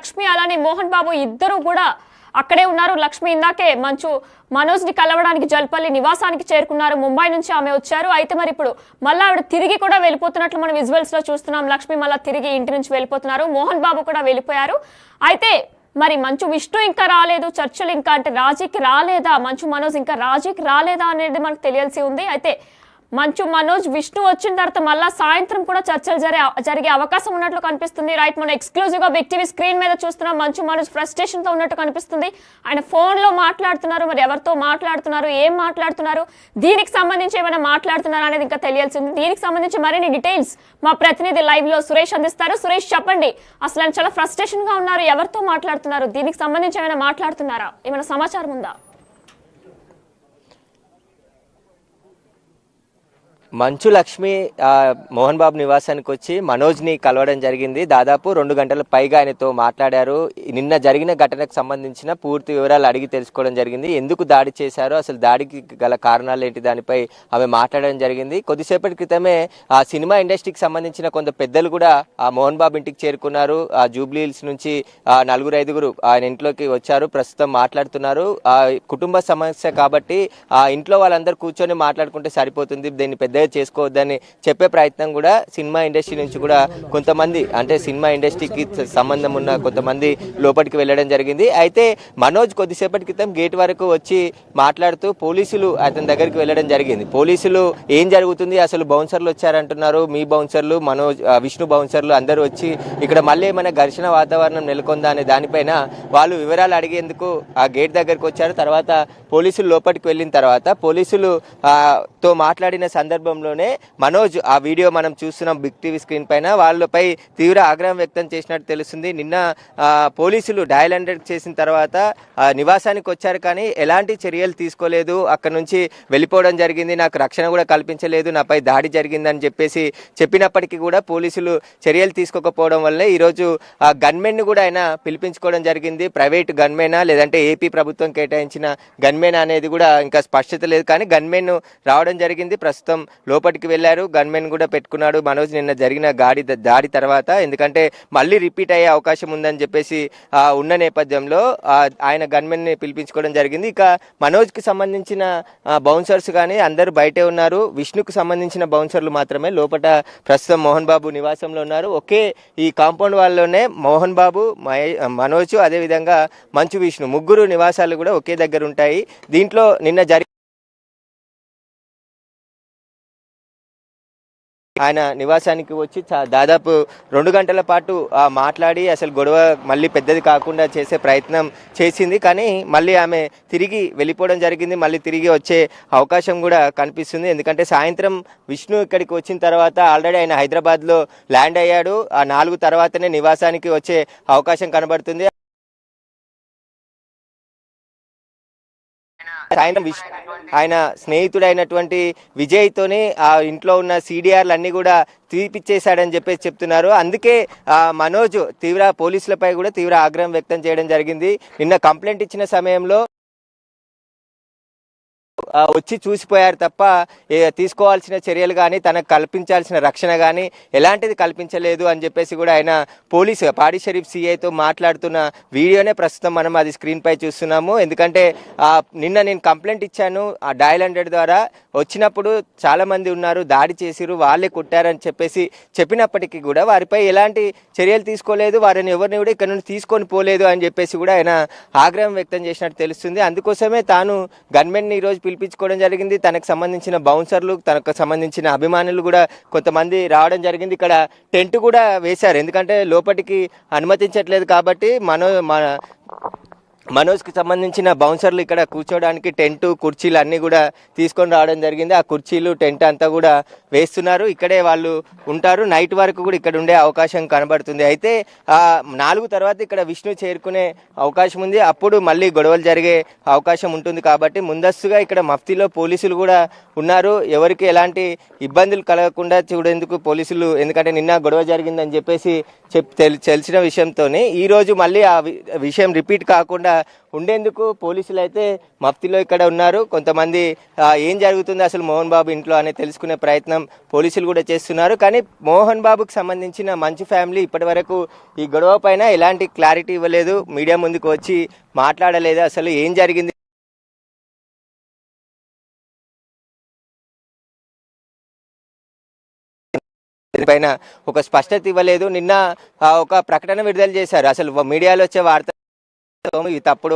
లక్ష్మి అలానే మోహన్ బాబు ఇద్దరు కూడా అక్కడే ఉన్నారు. లక్ష్మి ఇందాకే మనోజ్ ని కలవడానికి జల్పల్లి నివాసానికి చేరుకున్నారు. ముంబై నుంచి ఆమె వచ్చారు. అయితే మరి ఇప్పుడు మళ్ళీ ఆవిడ తిరిగి కూడా వెళ్ళిపోతున్నట్లు మనం విజువల్స్ లో చూస్తున్నాం. లక్ష్మి మళ్ళీ తిరిగి ఇంటి నుంచి వెళ్ళిపోతున్నారు. మోహన్ బాబు కూడా వెళ్ళిపోయారు. అయితే మరి మంచు విష్ణు ఇంకా రాలేదు, చర్చలు ఇంకా అంటే రాజీకి రాలేదా, మంచు మనోజ్ ఇంకా రాజీకి రాలేదా అనేది మనకు తెలియాల్సి ఉంది. అయితే మంచు మనోజ్ విష్ణు వచ్చిన తర్వాత మళ్ళా సాయంత్రం కూడా చర్చలు జరిగే అవకాశం ఉన్నట్లు కనిపిస్తుంది. రైట్, మనం ఎక్స్క్లూజివ్ గా బిగ్ టీవీ స్క్రీన్ మీద చూస్తున్నాం. మంచు మనోజ్ ఫ్రస్ట్రేషన్ తో ఉన్నట్టు కనిపిస్తుంది. ఆయన ఫోన్ లో మాట్లాడుతున్నారు. మరి ఎవరితో మాట్లాడుతున్నారు, ఏం మాట్లాడుతున్నారు, దీనికి సంబంధించి ఏమైనా మాట్లాడుతున్నారు అనేది ఇంకా తెలియాల్సింది. దీనికి సంబంధించి మరిన్ని డీటెయిల్స్ మా ప్రతినిధి లైవ్ లో సురేష్ అందిస్తారు. సురేష్, చెప్పండి, అసలు ఆయన చాలా ఫ్రస్ట్రేషన్ గా ఉన్నారు. ఎవరితో మాట్లాడుతున్నారు, దీనికి సంబంధించి ఏమైనా మాట్లాడుతున్నారా, ఏమైనా సమాచారం ఉందా? మంచు లక్ష్మి మోహన్ బాబు నివాసానికి వచ్చి మనోజ్ని కలవడం జరిగింది. దాదాపు 2 గంటల పైగా ఆయనతో మాట్లాడారు. నిన్న జరిగిన ఘటనకు సంబంధించిన పూర్తి వివరాలు అడిగి తెలుసుకోవడం జరిగింది. ఎందుకు దాడి చేశారో, అసలు దాడికి గల కారణాలు ఏంటి, దానిపై ఆమె మాట్లాడడం జరిగింది. కొద్దిసేపటి క్రితమే ఆ సినిమా ఇండస్ట్రీకి సంబంధించిన కొంత పెద్దలు కూడా ఆ మోహన్ బాబు ఇంటికి చేరుకున్నారు. ఆ జూబ్లీ హిల్స్ నుంచి 4-5 ఆయన ఇంట్లోకి వచ్చారు. ప్రస్తుతం మాట్లాడుతున్నారు. ఆ కుటుంబ సమస్య కాబట్టి ఆ ఇంట్లో వాళ్ళందరూ కూర్చొని మాట్లాడుకుంటే సరిపోతుంది, దీన్ని పెద్ద చేసుకోవద్దని చెప్పే ప్రయత్నం కూడా సినిమా ఇండస్ట్రీ నుంచి కూడా కొంతమంది, అంటే సినిమా ఇండస్ట్రీకి సంబంధం ఉన్న కొంతమంది లోపలికి వెళ్ళడం జరిగింది. అయితే మనోజ్ కొద్దిసేపటి క్రితం గేట్ వరకు వచ్చి మాట్లాడుతూ పోలీసులు అతని దగ్గరికి వెళ్ళడం జరిగింది. పోలీసులు ఏం జరుగుతుంది, అసలు బౌన్సర్లు వచ్చారంటున్నారు, మీ బౌన్సర్లు, మనోజ్ విష్ణు బౌన్సర్లు అందరూ వచ్చి ఇక్కడ మళ్ళీ ఏమైనా ఘర్షణ వాతావరణం నెలకొందా అనే దానిపైన వాళ్ళు వివరాలు అడిగేందుకు ఆ గేట్ దగ్గరకు వచ్చారు. తర్వాత పోలీసులు లోపలికి వెళ్ళిన తర్వాత పోలీసులు తో మాట్లాడిన సందర్భంలోనే మనోజ్, ఆ వీడియో మనం చూస్తున్నాం బిగ్ టీవీ స్క్రీన్ పైన, వాళ్ళపై తీవ్ర ఆగ్రహం వ్యక్తం చేసినట్టు తెలుస్తుంది. నిన్న పోలీసులు డయల్ 100 చేసిన తర్వాత నివాసానికి వచ్చారు, కానీ ఎలాంటి చర్యలు తీసుకోలేదు, అక్కడ నుంచి వెళ్ళిపోవడం జరిగింది, నాకు రక్షణ కూడా కల్పించలేదు, నాపై దాడి జరిగిందని చెప్పినప్పటికీ కూడా పోలీసులు చర్యలు తీసుకోకపోవడం వల్లే ఈరోజు ఆ గన్మెన్ కూడా ఆయన పిలిపించుకోవడం జరిగింది. ప్రైవేట్ గన్మెనా లేదంటే ఏపీ ప్రభుత్వం కేటాయించిన గన్మెన్ అనేది కూడా ఇంకా స్పష్టత లేదు, కానీ గన్మెన్ రావడం జరిగింది. ప్రస్తుతం లోపలికి వెళ్లారు, గన్మెన్ కూడా పెట్టుకున్నాడు మనోజ్ నిన్న జరిగిన దాడి తర్వాత. ఎందుకంటే మళ్ళీ రిపీట్ అయ్యే అవకాశం ఉందని చెప్పేసి ఉన్న నేపథ్యంలో ఆయన గన్మెన్ ని పిలిపించుకోవడం జరిగింది. ఇక మనోజ్ కి సంబంధించిన బౌన్సర్స్ కానీ అందరూ బయటే ఉన్నారు. విష్ణుకు సంబంధించిన బౌన్సర్లు మాత్రమే లోపల ప్రస్తుతం మోహన్ బాబు నివాసంలో ఉన్నారు. ఒకే ఈ కాంపౌండ్ వాళ్ళలోనే మోహన్ బాబు, మనోజ్, అదేవిధంగా మంచు విష్ణు ముగ్గురు నివాసాలు కూడా ఒకే దగ్గర ఉంటాయి. దీంట్లో నిన్న ఆయన నివాసానికి వచ్చి దాదాపు 2 గంటల పాటు మాట్లాడి అసలు గొడవ మళ్ళీ పెద్దది కాకుండా చేసే ప్రయత్నం చేసింది, కానీ మళ్ళీ ఆమె తిరిగి వెళ్ళిపోవడం జరిగింది. మళ్ళీ తిరిగి వచ్చే అవకాశం కూడా కనిపిస్తుంది. ఎందుకంటే సాయంత్రం విష్ణు ఇక్కడికి వచ్చిన తర్వాత ఆల్రెడీ ఆయన హైదరాబాద్లో ల్యాండ్ అయ్యాడు. ఆ 4 తర్వాతనే నివాసానికి వచ్చే అవకాశం కనబడుతుంది. సాయంత్రం ఆయన స్నేహితుడైనటువంటి విజయ్తోనే ఆ ఇంట్లో ఉన్న CDRలు అన్ని కూడా తీపిచ్చేశాడని చెప్పేసి చెప్తున్నారు. అందుకే మనోజ్ పోలీసులపై కూడా తీవ్ర ఆగ్రహం వ్యక్తం చేయడం జరిగింది. నిన్న కంప్లైంట్ ఇచ్చిన సమయంలో వచ్చి చూసిపోయారు తప్ప తీసుకోవాల్సిన చర్యలు కానీ తనకు కల్పించాల్సిన రక్షణ కానీ ఎలాంటిది కల్పించలేదు అని చెప్పేసి కూడా ఆయన పాడి షరీఫ్ CIతో మాట్లాడుతున్న వీడియోనే ప్రస్తుతం మనం అది స్క్రీన్ పై చూస్తున్నాము. ఎందుకంటే నిన్న నేను కంప్లైంట్ ఇచ్చాను ఆ డయల్ 100 ద్వారా, వచ్చినప్పుడు చాలా మంది ఉన్నారు, దాడి చేసిరు, వాళ్ళే కొట్టారని చెప్పినప్పటికీ కూడా వారిపై ఎలాంటి చర్యలు తీసుకోలేదు, వారిని ఎవరిని కూడా ఇక్కడ నుండి తీసుకొని పోలేదు అని చెప్పేసి కూడా ఆయన ఆగ్రహం వ్యక్తం చేసినట్టు తెలుస్తుంది. అందుకోసమే తాను గన్మెన్ ఈరోజు పిలిపించుకోవడం జరిగింది. తనకు సంబంధించిన బౌన్సర్లు, తనకు సంబంధించిన అభిమానులు కూడా కొంతమంది రావడం జరిగింది. ఇక్కడ టెంట్ కూడా వేశారు, ఎందుకంటే లోపలికి అనుమతించట్లేదు కాబట్టి మనోజ్కి సంబంధించిన బౌన్సర్లు ఇక్కడ కూర్చోవడానికి టెంట్, కుర్చీలు అన్నీ కూడా తీసుకొని రావడం జరిగింది. ఆ కుర్చీలు, టెంట్ అంతా కూడా వేస్తున్నారు. ఇక్కడే వాళ్ళు ఉంటారు. నైట్ వరకు కూడా ఇక్కడ ఉండే అవకాశం కనబడుతుంది. అయితే 4 తర్వాత ఇక్కడ విష్ణు చేరుకునే అవకాశం ఉంది. అప్పుడు మళ్ళీ గొడవలు జరిగే అవకాశం ఉంటుంది కాబట్టి ముందస్తుగా ఇక్కడ మఫ్తీలో పోలీసులు కూడా ఉన్నారు. ఎవరికి ఎలాంటి ఇబ్బందులు కలగకుండా చూడేందుకు పోలీసులు, ఎందుకంటే నిన్న గొడవ జరిగిందని చెప్పేసి తెలిసిన విషయంతోనే ఈరోజు మళ్ళీ ఆ విషయం రిపీట్ కాకుండా ఉండేందుకు పోలీసులు అయితే మఫ్తిలో ఇక్కడ ఉన్నారు. కొంతమంది ఏం జరుగుతుంది అసలు మోహన్ బాబు ఇంట్లో అనేది తెలుసుకునే ప్రయత్నం పోలీసులు కూడా చేస్తున్నారు. కానీ మోహన్ బాబుకు సంబంధించిన మంచు ఫ్యామిలీ ఇప్పటి వరకు ఈ గొడవ పైన ఎలాంటి క్లారిటీ ఇవ్వలేదు, మీడియా ముందుకు వచ్చి మాట్లాడలేదు. అసలు ఏం జరిగింది దీనిపైన ఒక స్పష్టత ఇవ్వలేదు. నిన్న ఒక ప్రకటన విడుదల చేశారు. అసలు మీడియాలో వచ్చే వార్త ఇది తప్పుడు